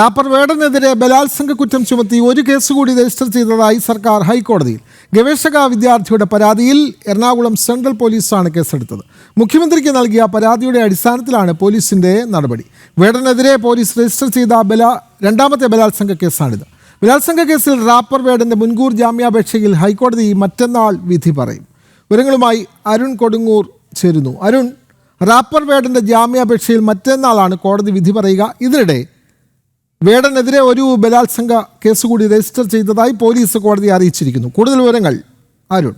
Wrapper വേടനെതിരെ ബലാത്സംഗ കുറ്റം ചുമത്തി ഒരു കേസ് കൂടി രജിസ്റ്റർ ചെയ്തതായി സർക്കാർ ഹൈക്കോടതിയിൽ. ഗവേഷക വിദ്യാർത്ഥിയുടെ പരാതിയിൽ എറണാകുളം സെൻട്രൽ പോലീസാണ് കേസെടുത്തത്. മുഖ്യമന്ത്രിക്ക് നൽകിയ പരാതിയുടെ അടിസ്ഥാനത്തിലാണ് പോലീസിന്റെ നടപടി. വേടനെതിരെ പോലീസ് രജിസ്റ്റർ ചെയ്ത രണ്ടാമത്തെ ബലാത്സംഗ കേസാണിത്. ബലാത്സംഗ കേസിൽ റാപ്പർ വേടന്റെ മുൻകൂർ ജാമ്യാപേക്ഷയിൽ ഹൈക്കോടതി മറ്റന്നാൾ വിധി പറയും. വിവരങ്ങളുമായി അരുൺ കൊടുങ്ങൂർ ചേരുന്നു. അരുൺ, റാപ്പർ വേടന്റെ ജാമ്യാപേക്ഷയിൽ മറ്റന്നാളാണ് കോടതി വിധി പറയുക. ഇതിനിടെ വേടനെതിരെ ഒരു ബലാത്സംഗ കേസ് കൂടി രജിസ്റ്റർ ചെയ്തതായി പോലീസ് കോടതിയെ അറിയിച്ചിരിക്കുന്നു. കൂടുതൽ വിവരങ്ങൾ അരുൺ.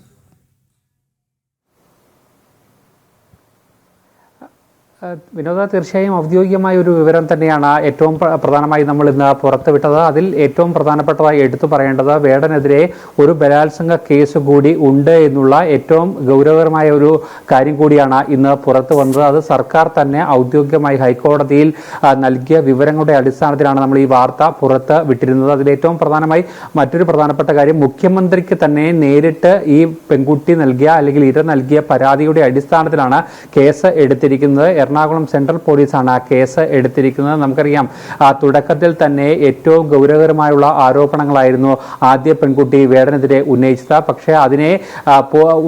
വിനോദ, തീർച്ചയായും ഔദ്യോഗികമായ ഒരു വിവരം തന്നെയാണ് ഏറ്റവും പ്രധാനമായി നമ്മൾ ഇന്ന് പുറത്തുവിട്ടത്. അതിൽ ഏറ്റവും പ്രധാനപ്പെട്ടതായി എടുത്തു പറയേണ്ടത് വേടനെതിരെ ഒരു ബലാത്സംഗ കേസ് കൂടി ഉണ്ട് എന്നുള്ള ഏറ്റവും ഗൗരവകരമായ ഒരു കാര്യം കൂടിയാണ് ഇന്ന് പുറത്തു വന്നത്. അത് സർക്കാർ തന്നെ ഔദ്യോഗികമായി ഹൈക്കോടതിയിൽ നൽകിയ വിവരങ്ങളുടെ അടിസ്ഥാനത്തിലാണ് നമ്മൾ ഈ വാർത്ത പുറത്ത് വിട്ടിരുന്നത്. അതിൽ ഏറ്റവും പ്രധാനമായി മറ്റൊരു പ്രധാനപ്പെട്ട കാര്യം, മുഖ്യമന്ത്രിക്ക് തന്നെ നേരിട്ട് ഈ പെൺകുട്ടി നൽകിയ അല്ലെങ്കിൽ ഇര നൽകിയ പരാതിയുടെ അടിസ്ഥാനത്തിലാണ് കേസ് എടുത്തിരിക്കുന്നത്. എറണാകുളം സെൻട്രൽ പോലീസാണ് കേസ് എടുത്തിരിക്കുന്നത്. നമുക്കറിയാം, തുടക്കത്തിൽ തന്നെ ഏറ്റവും ഗൗരവകരമായുള്ള ആരോപണങ്ങളായിരുന്നു ആദ്യ പെൺകുട്ടി വേടനെതിരെ ഉന്നയിച്ചത്. പക്ഷേ അതിനെ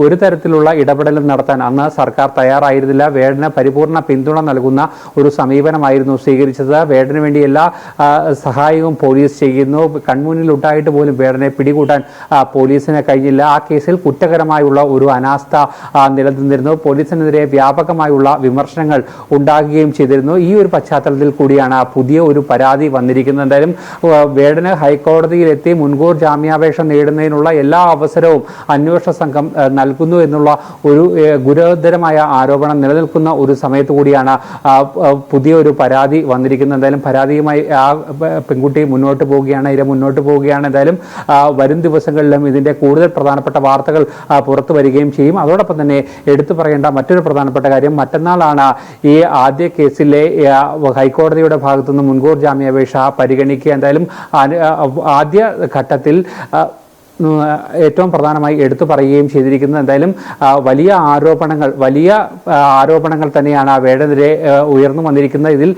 ഒരു തരത്തിലുള്ള ഇടപെടലും നടത്താൻ അന്ന് സർക്കാർ തയ്യാറായിരുന്നില്ല. വേടന് പരിപൂർണ പിന്തുണ നൽകുന്ന ഒരു സമീപനമായിരുന്നു സ്വീകരിച്ചത്. വേടന് വേണ്ടി എല്ലാ സഹായവും പോലീസ് ചെയ്യുന്നു. കൺമുന്നിൽ ഉണ്ടായിട്ട് പോലും വേടനെ പിടികൂടാൻ പോലീസിന് കഴിഞ്ഞില്ല. ആ കേസിൽ കുറ്റകരമായുള്ള ഒരു അനാസ്ഥ നിലനിന്നിരുന്നു. പോലീസിനെതിരെ വ്യാപകമായുള്ള വിമർശനങ്ങൾ ഉണ്ടാകുകയും ചെയ്തിരുന്നു. ഈ ഒരു പശ്ചാത്തലത്തിൽ കൂടിയാണ് പുതിയ ഒരു പരാതി വന്നിരിക്കുന്നത്. എന്തായാലും വേടന് ഹൈക്കോടതിയിലെത്തി മുൻകൂർ ജാമ്യാപേക്ഷ നേടുന്നതിനുള്ള എല്ലാ അവസരവും അന്വേഷണ സംഘം നൽകുന്നു എന്നുള്ള ഒരു ഗുരുതരമായ ആരോപണം നിലനിൽക്കുന്ന ഒരു സമയത്ത് കൂടിയാണ് പുതിയ ഒരു പരാതി വന്നിരിക്കുന്നത്. എന്തായാലും പരാതിയുമായി ആ പെൺകുട്ടി മുന്നോട്ട് പോവുകയാണ്, ഇര മുന്നോട്ട് പോവുകയാണ്. എന്തായാലും വരും ദിവസങ്ങളിലും ഇതിന്റെ കൂടുതൽ പ്രധാനപ്പെട്ട വാർത്തകൾ പുറത്തു വരികയും ചെയ്യും. അതോടൊപ്പം തന്നെ എടുത്തു പറയേണ്ട മറ്റൊരു പ്രധാനപ്പെട്ട കാര്യം, മറ്റന്നാളാണ് ഈ ആദ്യ കേസിലെ ഹൈക്കോടതിയുടെ ഭാഗത്തുനിന്ന് മുൻകൂർ ജാമ്യാപേക്ഷ പരിഗണിക്കുക. എന്തായാലും ആദ്യ ഘട്ടത്തിൽ ഏറ്റവും പ്രധാനമായി എടുത്തു പറയുകയും ചെയ്തിരിക്കുന്നത്, എന്തായാലും വലിയ ആരോപണങ്ങൾ തന്നെയാണ് വേടനെതിരെ ഉയർന്നു വന്നിരിക്കുന്നത്. ഇതിൽ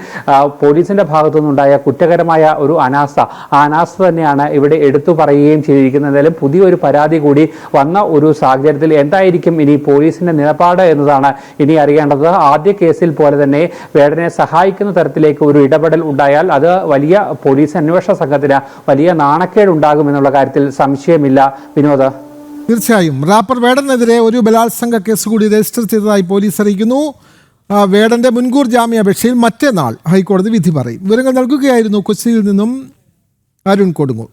പോലീസിന്റെ ഭാഗത്തു നിന്നുണ്ടായ കുറ്റകരമായ ഒരു അനാസ്ഥ തന്നെയാണ് ഇവിടെ എടുത്തു പറയുകയും ചെയ്തിരിക്കുന്നത്. എന്തായാലും പുതിയൊരു പരാതി കൂടി വന്ന ഒരു സാഹചര്യത്തിൽ എന്തായിരിക്കും ഇനി പോലീസിന്റെ നിലപാട് എന്നതാണ് ഇനി അറിയേണ്ടത്. ആദ്യ കേസിൽ പോലെ തന്നെ വേടനെ സഹായിക്കുന്ന തരത്തിലേക്ക് ഒരു ഇടപെടൽ ഉണ്ടായാൽ അത് വലിയ പോലീസ് അന്വേഷണ സംഘത്തിന് വലിയ നാണക്കേടുണ്ടാകുമെന്നുള്ള കാര്യത്തിൽ സംശയമില്ല. വിനോദ, തീർച്ചയായും റാപ്പർ വേടനെതിരെ ഒരു ബലാത്സംഗ കേസ് കൂടി രജിസ്റ്റർ ചെയ്തതായി പോലീസ് അറിയിക്കുന്നു. വേടന്റെ മുൻകൂർ ജാമ്യാപേക്ഷയിൽ മറ്റന്നാൾ ഹൈക്കോടതി വിധി പറയും. വിവരങ്ങൾ നൽകുകയായിരുന്നു കൊച്ചിയിൽ നിന്നും അരുൺ കൊടുങ്ങൂർ.